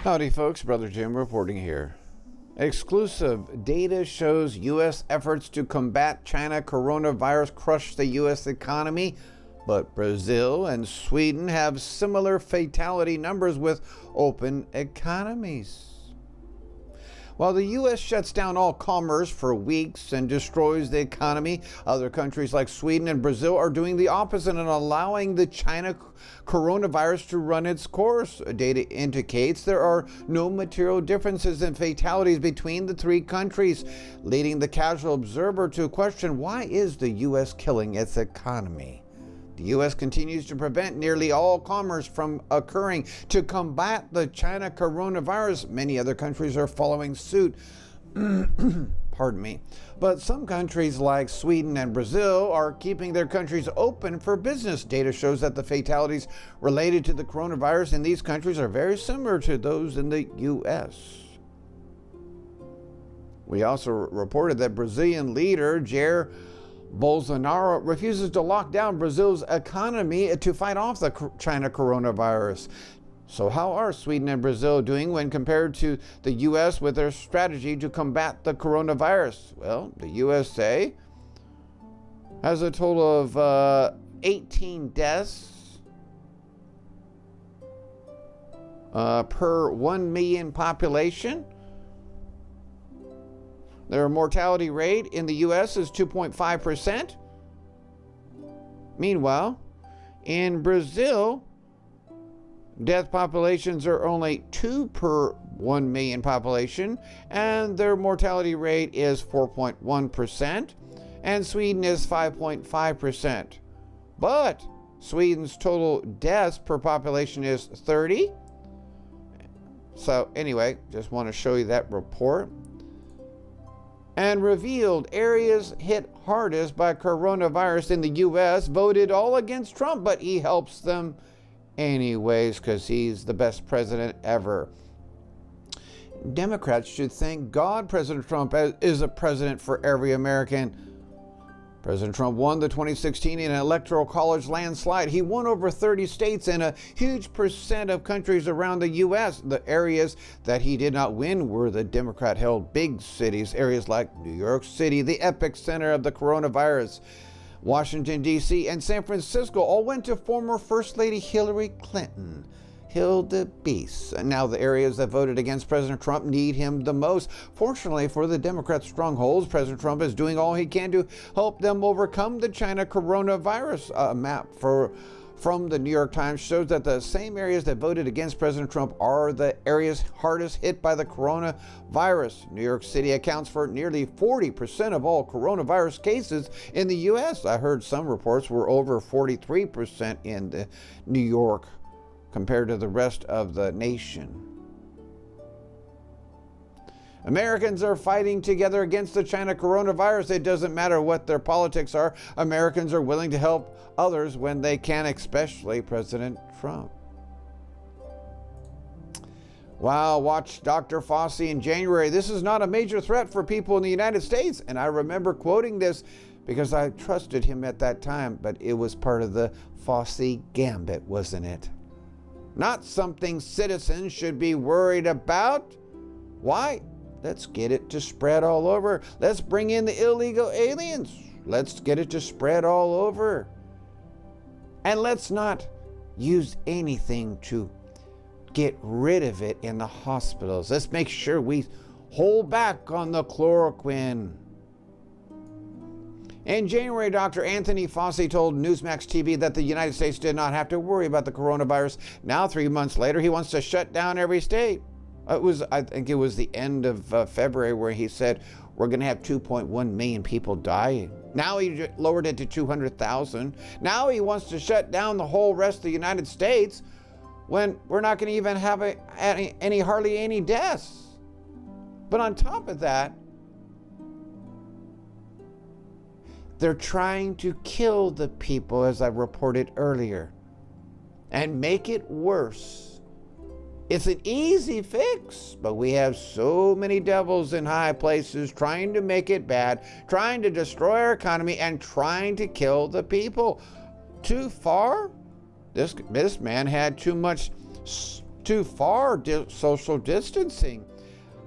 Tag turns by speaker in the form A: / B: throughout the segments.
A: Howdy folks, Brother Jim reporting here. Exclusive data shows U.S. efforts to combat China coronavirus crush the U.S. economy, but Brazil and Sweden have similar fatality numbers with open economies. While the U.S. shuts down all commerce for weeks and destroys the economy, other countries like Sweden and Brazil are doing the opposite and allowing the China coronavirus to run its course. Data indicates there are no material differences in fatalities between the three countries, leading the casual observer to question, why is the U.S. killing its economy? The U.S. continues to prevent nearly all commerce from occurring. To combat the China coronavirus, many other countries are following suit. Pardon me. But some countries like Sweden and Brazil are keeping their countries open for business. Data shows that the fatalities related to the coronavirus in these countries are very similar to those in the U.S. We also reported that Brazilian leader Jair Bolsonaro refuses to lock down Brazil's economy to fight off the China coronavirus. So how are Sweden and Brazil doing when compared to the U.S. with their strategy to combat the coronavirus? Well, the USA has a total of 18 deaths per 1 million population. Their mortality rate in the U.S. is 2.5%. Meanwhile, in Brazil, death populations are only 2 per 1 million population, and their mortality rate is 4.1%, and Sweden is 5.5%. But Sweden's total deaths per population is 30. So anyway, just want to show you that report. And revealed areas hit hardest by coronavirus in the U.S. voted all against Trump, but he helps them anyways because he's the best president ever. Democrats should thank God President Trump is a president for every American. President Trump won the 2016 in an electoral college landslide. He won over 30 states and a huge percent of countries around the U.S. The areas that he did not win were the Democrat-held big cities, areas like New York City, the epicenter of the coronavirus. Washington, D.C., and San Francisco all went to former First Lady Hillary Clinton. Hilda Beast. And now the areas that voted against President Trump need him the most. Fortunately for the Democrat strongholds, President Trump is doing all he can to help them overcome the China coronavirus. A map from the New York Times shows that the same areas that voted against President Trump are the areas hardest hit by the coronavirus. New York City accounts for nearly 40% of all coronavirus cases in the U.S. I heard some reports were over 43% in New York compared to the rest of the nation. Americans are fighting together against the China coronavirus. It doesn't matter what their politics are. Americans are willing to help others when they can, especially President Trump. Wow, watch Dr. Fauci in January. This is not a major threat for people in the United States. And I remember quoting this because I trusted him at that time, but it was part of the Fauci gambit, wasn't it? Not something citizens should be worried about. Why? Let's get it to spread all over. Let's bring in the illegal aliens. Let's get it to spread all over. And let's not use anything to get rid of it in the hospitals. Let's make sure we hold back on the chloroquine. In January, Dr. Anthony Fauci told Newsmax TV that the United States did not have to worry about the coronavirus. Now, 3 months later, he wants to shut down every state. I think it was the end of February where he said, we're going to have 2.1 million people die. Now he lowered it to 200,000. Now he wants to shut down the whole rest of the United States when we're not going to even have hardly any deaths. But on top of that, they're trying to kill the people, as I reported earlier, and make it worse. It's an easy fix, but we have so many devils in high places trying to make it bad, trying to destroy our economy, and trying to kill the people. Too far? This man had too much too far social distancing.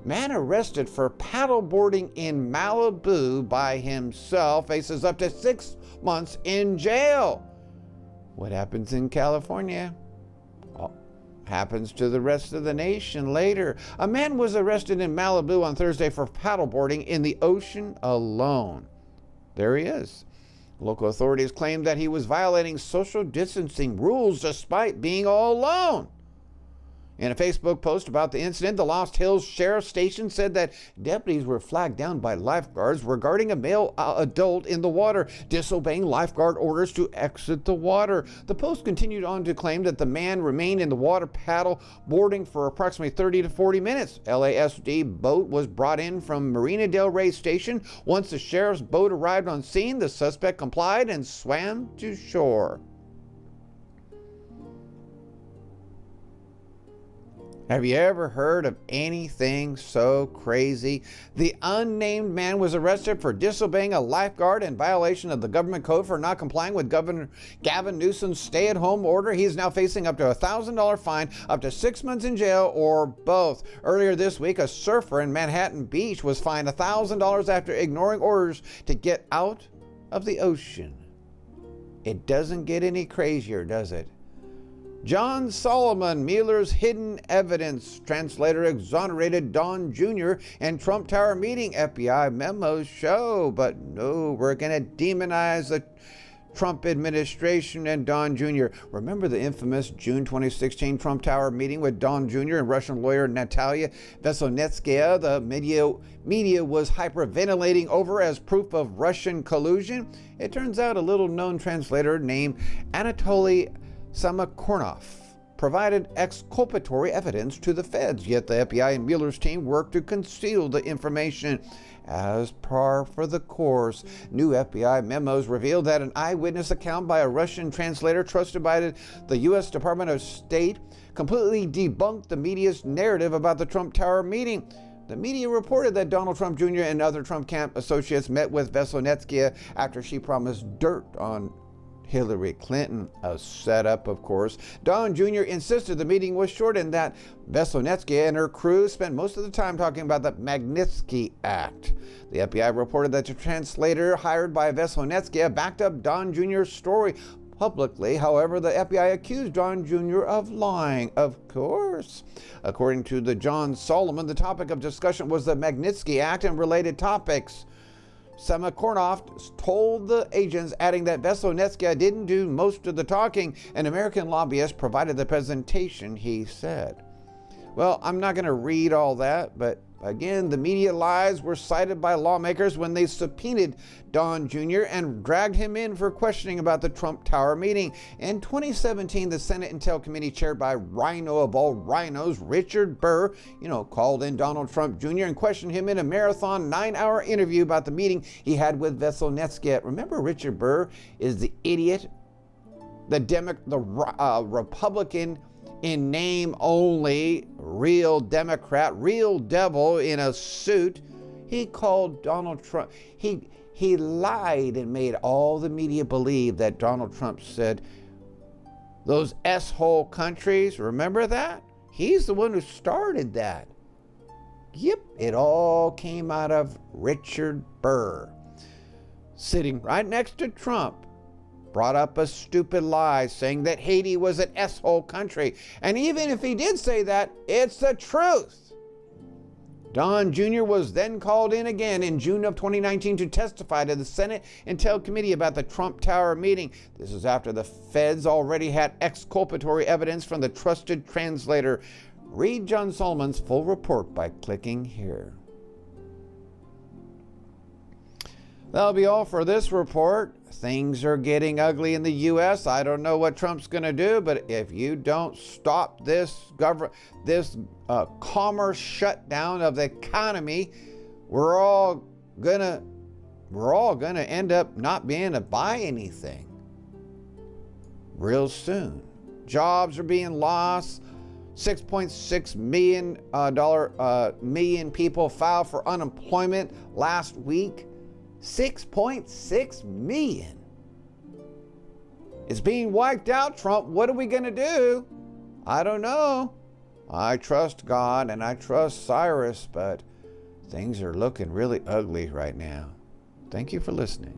A: Man arrested for paddleboarding in Malibu by himself faces up to 6 months in jail. What happens in California happens to the rest of the nation later. A man was arrested in Malibu on Thursday for paddleboarding in the ocean alone. There he is. Local authorities claim that he was violating social distancing rules despite being all alone. In a Facebook post about the incident, the Lost Hills Sheriff Station said that deputies were flagged down by lifeguards regarding a male adult in the water disobeying lifeguard orders to exit the water. The post continued on to claim that the man remained in the water paddle boarding for approximately 30 to 40 minutes. LASD boat was brought in from Marina Del Rey Station. Once the sheriff's boat arrived on scene, the suspect complied and swam to shore. Have you ever heard of anything so crazy? The unnamed man was arrested for disobeying a lifeguard in violation of the government code for not complying with Governor Gavin Newsom's stay-at-home order. He is now facing up to a $1,000 fine, up to 6 months in jail, or both. Earlier this week, a surfer in Manhattan Beach was fined $1,000 after ignoring orders to get out of the ocean. It doesn't get any crazier, does it? John Solomon, Mueller's hidden evidence translator, exonerated Don Jr. and Trump Tower meeting, FBI memos show. But no, we're going to demonize the Trump administration and Don Jr. Remember the infamous June 2016 Trump Tower meeting with Don Jr. and Russian lawyer Natalia Veselnitskaya? The media was hyperventilating over as proof of Russian collusion. It turns out a little-known translator named Anatoly Samakornov provided exculpatory evidence to the feds, yet the FBI and Mueller's team worked to conceal the information. As par for the course, new FBI memos revealed that an eyewitness account by a Russian translator trusted by the U.S. Department of State completely debunked the media's narrative about the Trump Tower meeting. The media reported that Donald Trump Jr. and other Trump camp associates met with Veselnitskaya after she promised dirt on Hillary Clinton, a setup, of course. Don Jr. insisted the meeting was short and that Veselnitskaya and her crew spent most of the time talking about the Magnitsky Act. The FBI reported that the translator hired by Veselnitskaya backed up Don Jr.'s story publicly. However, the FBI accused Don Jr. of lying, of course. According to the John Solomon, the topic of discussion was the Magnitsky Act and related topics. Samakornov told the agents, adding that Veselnitskaya didn't do most of the talking. An American lobbyist provided the presentation, he said. Well, I'm not going to read all that, but again, the media lies were cited by lawmakers when they subpoenaed Don Jr. and dragged him in for questioning about the Trump Tower meeting. In 2017, the Senate Intel Committee, chaired by Rhino of all rhinos, Richard Burr, called in Donald Trump Jr. and questioned him in a marathon 9-hour interview about the meeting he had with Veselnitskaya. Remember, Richard Burr is the idiot, the Republican in name only, real Democrat, real devil in a suit. He called Donald Trump, he lied and made all the media believe that Donald Trump said those S-hole countries. Remember that? He's the one who started that. Yep, it all came out of Richard Burr, sitting right next to Trump. Brought up a stupid lie saying that Haiti was an S-hole country. And even if he did say that, it's the truth. Don Jr. was then called in again in June of 2019 to testify to the Senate Intel Committee about the Trump Tower meeting. This is after the feds already had exculpatory evidence from the trusted translator. Read John Solomon's full report by clicking here. That'll be all for this report. Things are getting ugly in the U.S. I don't know what Trump's going to do, but if you don't stop this commerce shutdown of the economy, we're all gonna end up not being able to buy anything real soon. Jobs are being lost. 6.6 million people filed for unemployment last week. 6.6 million. It's being wiped out, Trump. What are we going to do? I don't know. I trust God and I trust Cyrus, but things are looking really ugly right now. Thank you for listening.